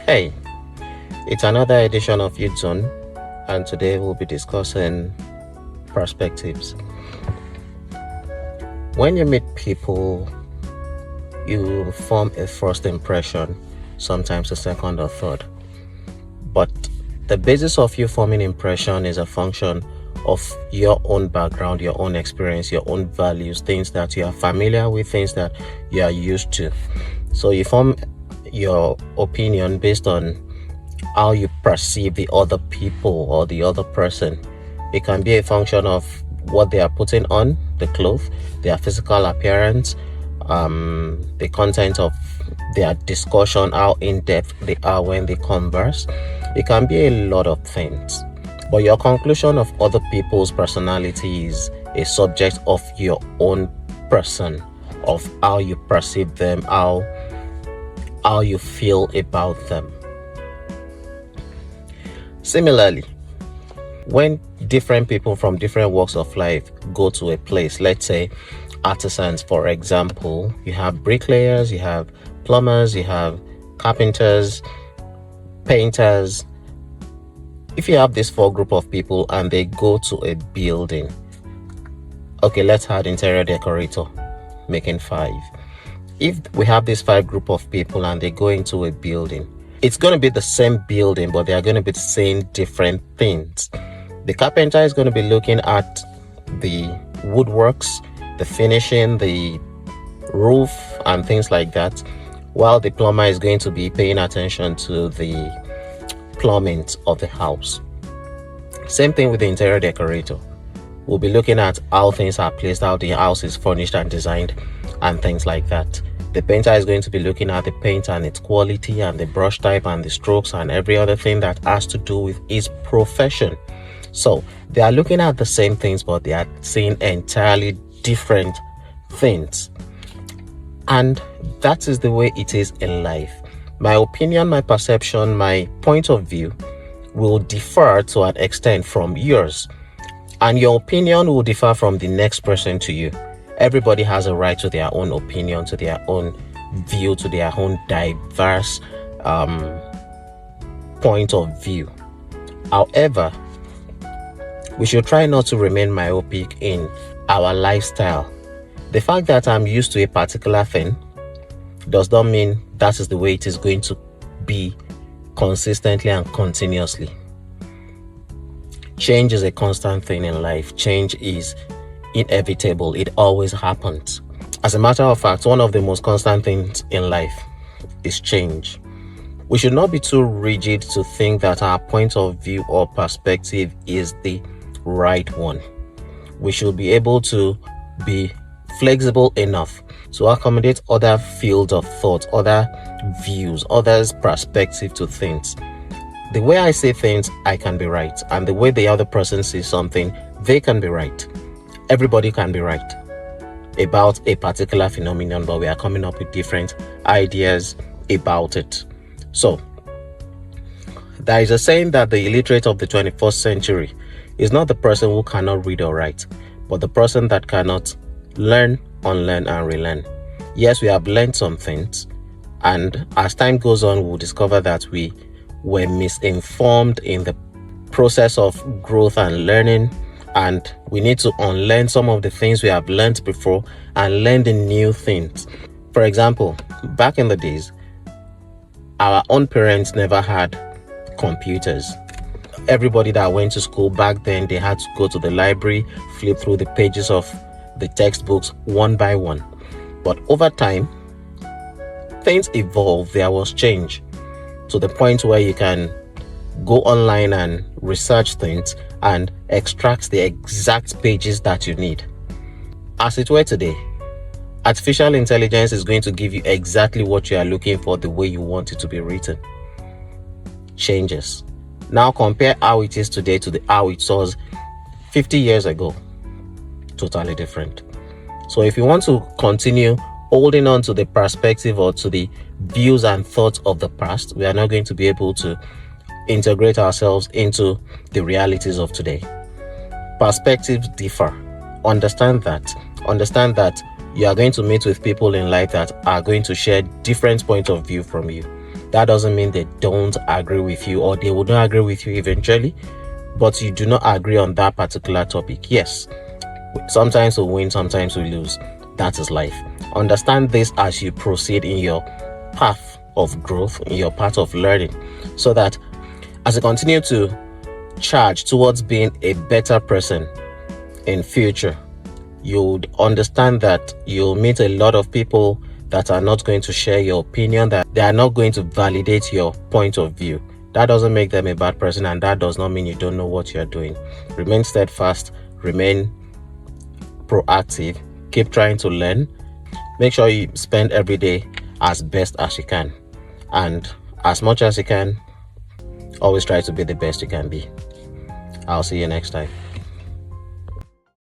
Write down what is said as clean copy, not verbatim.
Hey, it's another edition of Youth Zone, and today we'll be discussing perspectives. When you meet people, you form a first impression, sometimes a second or third. But the basis of you forming impression is a function of your own background, your own experience, your own values, things that you are familiar with, things that you are used to. So you form your opinion based on how you perceive the other people or the other person. It can be a function of what they are putting on, the clothes, their physical appearance, the content of their discussion, how in-depth they are when they converse. It can be a lot of things. But your conclusion of other people's personality is a subject of your own person, of how you perceive them, how you feel about them. Similarly, when different people from different walks of life go to a place, let's say artisans, for example, you have bricklayers, you have plumbers, you have carpenters, painters. If you have this four group of people and they go to a building, okay, let's add interior decorator, making 5. If we have this 5 group of people and they go into a building, it's going to be the same building, but they are going to be saying different things. The carpenter is going to be looking at the woodworks, the finishing, the roof, and things like that, while the plumber is going to be paying attention to the plumbing of the house. Same thing with the interior decorator. We'll be looking at how things are placed, how the house is furnished and designed, and things like that. The painter is going to be looking at the paint and its quality and the brush type and the strokes and every other thing that has to do with his profession. So they are looking at the same things, but they are seeing entirely different things. And that is the way it is in life. My opinion, my perception, my point of view will differ to an extent from yours. And your opinion will differ from the next person to you. Everybody has a right to their own opinion, to their own view, to their own diverse point of view. However, we should try not to remain myopic in our lifestyle. The fact that I'm used to a particular thing does not mean that is the way it is going to be consistently and continuously. Change is a constant thing in life. Change is inevitable. It always happens. As a matter of fact, one of the most constant things in life is change. We should not be too rigid to think that our point of view or perspective is the right one. We should be able to be flexible enough to accommodate other fields of thought, other views, others' perspective to things. The way I say things, I can be right, and the way the other person sees something, they can be right. Everybody can be right about a particular phenomenon, but we are coming up with different ideas about it. So, there is a saying that the illiterate of the 21st century is not the person who cannot read or write, but the person that cannot learn, unlearn, and relearn. Yes, we have learned some things, and as time goes on, we'll discover that we were misinformed in the process of growth and learning, and we need to unlearn some of the things we have learned before and learn the new things. For example, back in the days, our own parents never had computers. Everybody that went to school back then, they had to go to the library, flip through the pages of the textbooks one by one. But over time, things evolved. There was change to the point where you can go online and research things and extract the exact pages that you need. As it were today, artificial intelligence is going to give you exactly what you are looking for the way you want it to be written. Changes. Now compare how it is today to how it was 50 years ago. Totally different. So if you want to continue holding on to the perspective or to the views and thoughts of the past, we are not going to be able to integrate ourselves into the realities of today. Perspectives differ. Understand that. Understand that you are going to meet with people in life that are going to share different points of view from you. That doesn't mean they don't agree with you, or they will not agree with you eventually, but you do not agree on that particular topic. Yes, sometimes we win, sometimes we lose. That is life. Understand this as you proceed in your path of growth, in your path of learning, so that as you continue to charge towards being a better person in future, you'll understand that you'll meet a lot of people that are not going to share your opinion, that they are not going to validate your point of view. That doesn't make them a bad person, and that does not mean you don't know what you're doing. Remain steadfast, remain proactive, keep trying to learn. Make sure you spend every day as best as you can, and as much as you can, always try to be the best you can be. I'll see you next time.